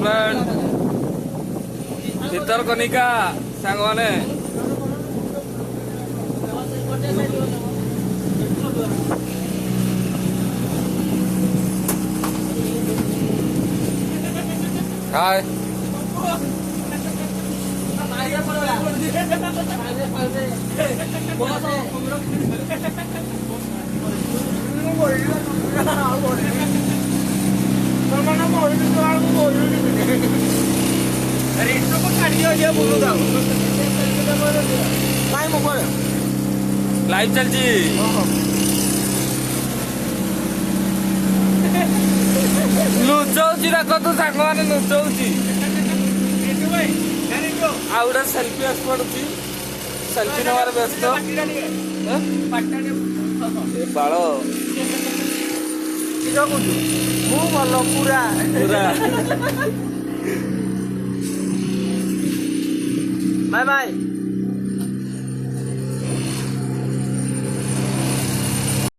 Friend Bhitarkanika सांग माने हाय live चलची लुचौची देखो तू सांग माने लुचौची आउडा सेल्फी आस पड़ुची सेल्फी नवार व्यस्त बाल मु भल पूरा पूरा बाय बाय।